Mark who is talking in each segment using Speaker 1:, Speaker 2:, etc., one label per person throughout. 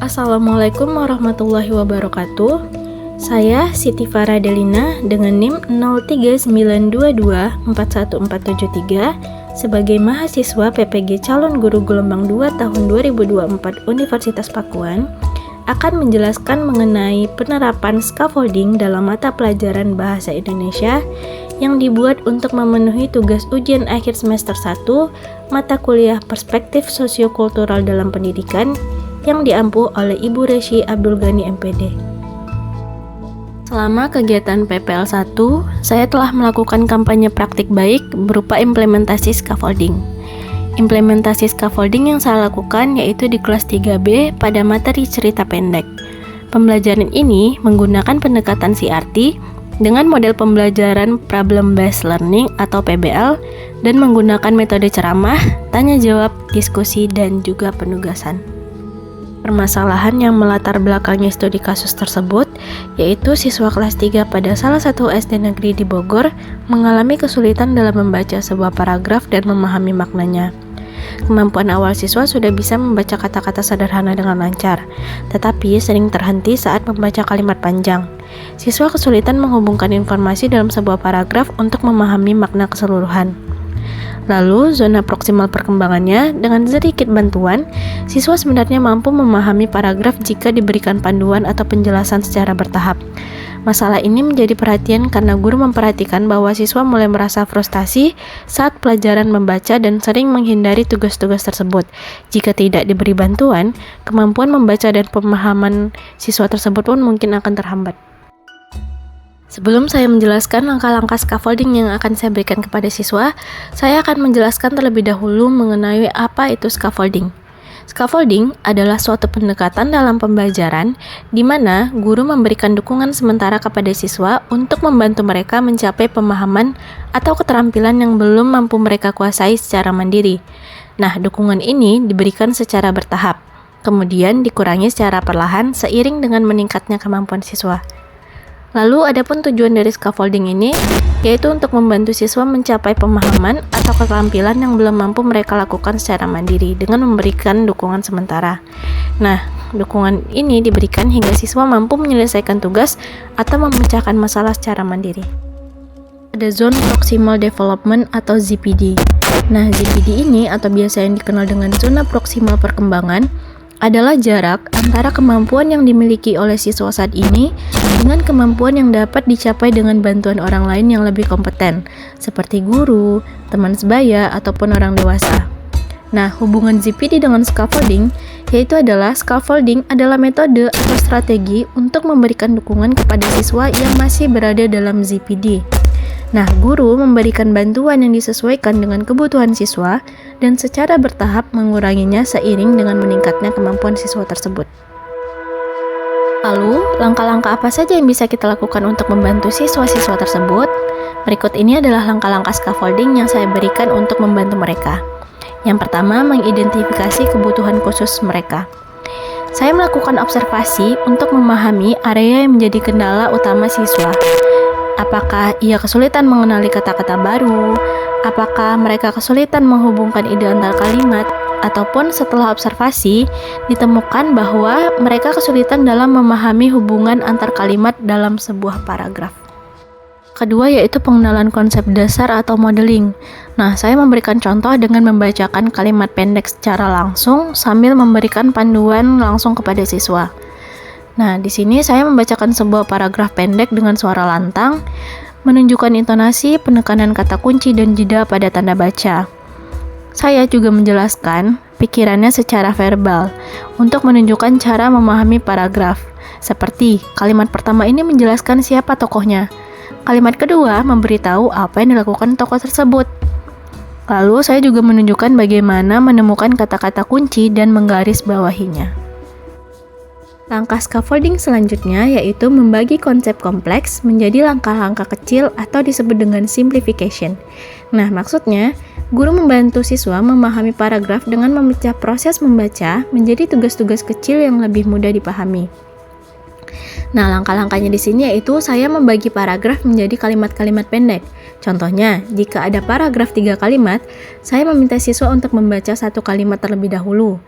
Speaker 1: Assalamualaikum warahmatullahi wabarakatuh. Saya Siti Farah Delina dengan NIM 0392241473 sebagai mahasiswa PPG Calon Guru Gelombang 2 tahun 2024 Universitas Pakuan akan menjelaskan mengenai penerapan scaffolding dalam mata pelajaran Bahasa Indonesia yang dibuat untuk memenuhi tugas ujian akhir semester 1 mata kuliah Perspektif Sosiokultural dalam Pendidikan yang diampu oleh Ibu Resy Abdul Ghani MPD. Selama kegiatan PPL 1, saya telah melakukan kampanye praktik baik berupa implementasi scaffolding. Implementasi scaffolding yang saya lakukan yaitu di kelas 3B pada materi cerita pendek. Pembelajaran ini menggunakan pendekatan CRT dengan model pembelajaran Problem Based Learning atau PBL dan menggunakan metode ceramah, tanya jawab, diskusi, dan juga penugasan. Permasalahan yang melatar belakangi studi kasus tersebut yaitu siswa kelas 3 pada salah satu SD negeri di Bogor mengalami kesulitan dalam membaca sebuah paragraf dan memahami maknanya. Kemampuan awal siswa sudah bisa membaca kata-kata sederhana dengan lancar, tetapi sering terhenti saat membaca kalimat panjang. Siswa kesulitan menghubungkan informasi dalam sebuah paragraf untuk memahami makna keseluruhan. Lalu, zona proksimal perkembangannya, dengan sedikit bantuan, siswa sebenarnya mampu memahami paragraf jika diberikan panduan atau penjelasan secara bertahap. Masalah ini menjadi perhatian karena guru memperhatikan bahwa siswa mulai merasa frustasi saat pelajaran membaca dan sering menghindari tugas-tugas tersebut. Jika tidak diberi bantuan, kemampuan membaca dan pemahaman siswa tersebut pun mungkin akan terhambat. Sebelum saya menjelaskan langkah-langkah scaffolding yang akan saya berikan kepada siswa, saya akan menjelaskan terlebih dahulu mengenai apa itu scaffolding. Scaffolding adalah suatu pendekatan dalam pembelajaran di mana guru memberikan dukungan sementara kepada siswa untuk membantu mereka mencapai pemahaman atau keterampilan yang belum mampu mereka kuasai secara mandiri. Nah, dukungan ini diberikan secara bertahap, kemudian dikurangi secara perlahan seiring dengan meningkatnya kemampuan siswa. Lalu, adapun tujuan dari scaffolding ini yaitu untuk membantu siswa mencapai pemahaman atau keterampilan yang belum mampu mereka lakukan secara mandiri dengan memberikan dukungan sementara. Nah, dukungan ini diberikan hingga siswa mampu menyelesaikan tugas atau memecahkan masalah secara mandiri. Ada Zone Proximal Development atau ZPD. Nah, ZPD ini atau biasa yang dikenal dengan zona proksimal perkembangan adalah jarak antara kemampuan yang dimiliki oleh siswa saat ini dengan kemampuan yang dapat dicapai dengan bantuan orang lain yang lebih kompeten, seperti guru, teman sebaya, ataupun orang dewasa. Nah, hubungan ZPD dengan scaffolding yaitu adalah scaffolding adalah metode atau strategi untuk memberikan dukungan kepada siswa yang masih berada dalam ZPD. Nah, guru memberikan bantuan yang disesuaikan dengan kebutuhan siswa dan secara bertahap menguranginya seiring dengan meningkatnya kemampuan siswa tersebut. Lalu, langkah-langkah apa saja yang bisa kita lakukan untuk membantu siswa-siswa tersebut? Berikut ini adalah langkah-langkah scaffolding yang saya berikan untuk membantu mereka. Yang pertama, mengidentifikasi kebutuhan khusus mereka. Saya melakukan observasi untuk memahami area yang menjadi kendala utama siswa. Apakah ia kesulitan mengenali kata-kata baru? Apakah mereka kesulitan menghubungkan ide antar kalimat? Ataupun setelah observasi, ditemukan bahwa mereka kesulitan dalam memahami hubungan antar kalimat dalam sebuah paragraf. Kedua yaitu pengenalan konsep dasar atau modeling. Nah, saya memberikan contoh dengan membacakan kalimat pendek secara langsung sambil memberikan panduan langsung kepada siswa. Nah, di sini saya membacakan sebuah paragraf pendek dengan suara lantang, menunjukkan intonasi, penekanan kata kunci, dan jeda pada tanda baca. Saya juga menjelaskan pikirannya secara verbal untuk menunjukkan cara memahami paragraf. Seperti, kalimat pertama ini menjelaskan siapa tokohnya. Kalimat kedua memberitahu apa yang dilakukan tokoh tersebut. Lalu, saya juga menunjukkan bagaimana menemukan kata-kata kunci dan menggaris bawahinya. Langkah scaffolding selanjutnya yaitu membagi konsep kompleks menjadi langkah-langkah kecil atau disebut dengan simplification. Nah, maksudnya, guru membantu siswa memahami paragraf dengan memecah proses membaca menjadi tugas-tugas kecil yang lebih mudah dipahami. Nah, langkah-langkahnya di sini yaitu saya membagi paragraf menjadi kalimat-kalimat pendek. Contohnya, jika ada paragraf 3 kalimat, saya meminta siswa untuk membaca 1 kalimat terlebih dahulu.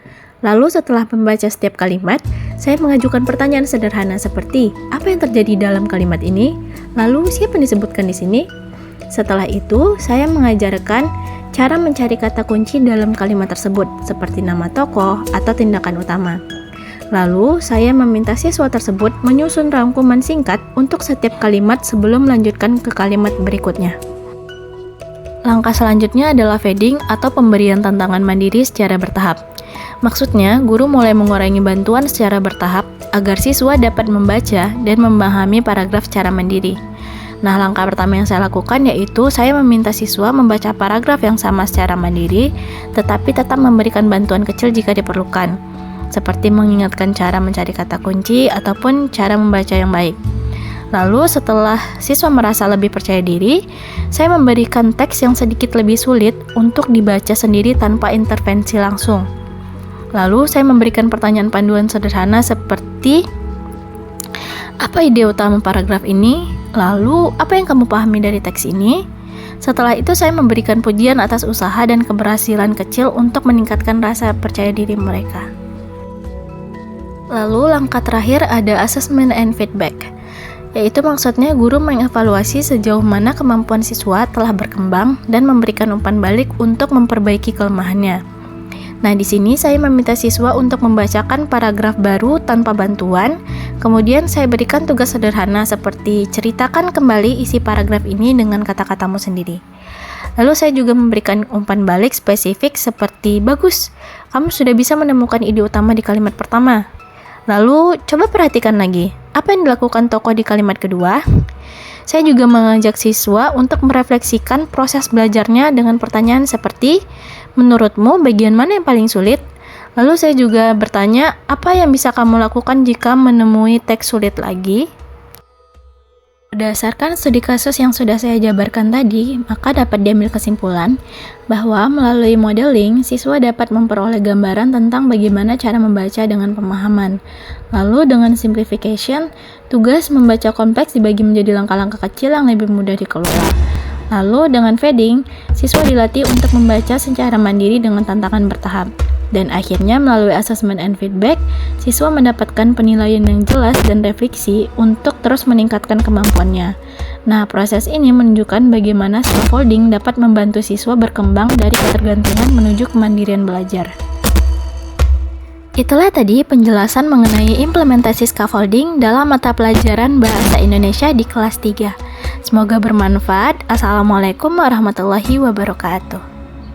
Speaker 1: Lalu setelah membaca setiap kalimat, saya mengajukan pertanyaan sederhana seperti, apa yang terjadi dalam kalimat ini? Lalu siapa yang disebutkan di sini? Setelah itu, saya mengajarkan cara mencari kata kunci dalam kalimat tersebut, seperti nama tokoh atau tindakan utama. Lalu, saya meminta siswa tersebut menyusun rangkuman singkat untuk setiap kalimat sebelum melanjutkan ke kalimat berikutnya. Langkah selanjutnya adalah fading atau pemberian tantangan mandiri secara bertahap. Maksudnya, guru mulai mengurangi bantuan secara bertahap agar siswa dapat membaca dan memahami paragraf secara mandiri. Nah, langkah pertama yang saya lakukan yaitu saya meminta siswa membaca paragraf yang sama secara mandiri, tetapi tetap memberikan bantuan kecil jika diperlukan, seperti mengingatkan cara mencari kata kunci ataupun cara membaca yang baik. Lalu setelah siswa merasa lebih percaya diri, saya memberikan teks yang sedikit lebih sulit untuk dibaca sendiri tanpa intervensi langsung. Lalu saya memberikan pertanyaan panduan sederhana seperti, apa ide utama paragraf ini? Lalu, apa yang kamu pahami dari teks ini? Setelah itu saya memberikan pujian atas usaha dan keberhasilan kecil untuk meningkatkan rasa percaya diri mereka. Lalu langkah terakhir ada assessment and feedback, yaitu maksudnya guru mengevaluasi sejauh mana kemampuan siswa telah berkembang dan memberikan umpan balik untuk memperbaiki kelemahannya. Nah, di sini saya meminta siswa untuk membacakan paragraf baru tanpa bantuan. Kemudian saya berikan tugas sederhana seperti ceritakan kembali isi paragraf ini dengan kata-katamu sendiri. Lalu saya juga memberikan umpan balik spesifik seperti, bagus, kamu sudah bisa menemukan ide utama di kalimat pertama. Lalu coba perhatikan lagi, apa yang dilakukan tokoh di kalimat kedua? Saya juga mengajak siswa untuk merefleksikan proses belajarnya dengan pertanyaan seperti, menurutmu bagian mana yang paling sulit? Lalu saya juga bertanya, apa yang bisa kamu lakukan jika menemui teks sulit lagi? Berdasarkan studi kasus yang sudah saya jabarkan tadi, maka dapat diambil kesimpulan bahwa melalui modeling, siswa dapat memperoleh gambaran tentang bagaimana cara membaca dengan pemahaman. Lalu dengan simplification, tugas membaca kompleks dibagi menjadi langkah-langkah kecil yang lebih mudah dikelola. Lalu dengan fading, siswa dilatih untuk membaca secara mandiri dengan tantangan bertahap. Dan akhirnya melalui assessment and feedback, siswa mendapatkan penilaian yang jelas dan refleksi untuk terus meningkatkan kemampuannya. Nah, proses ini menunjukkan bagaimana scaffolding dapat membantu siswa berkembang dari ketergantungan menuju kemandirian belajar. Itulah tadi penjelasan mengenai implementasi scaffolding dalam mata pelajaran Bahasa Indonesia di kelas 3. Semoga bermanfaat. Assalamualaikum warahmatullahi wabarakatuh.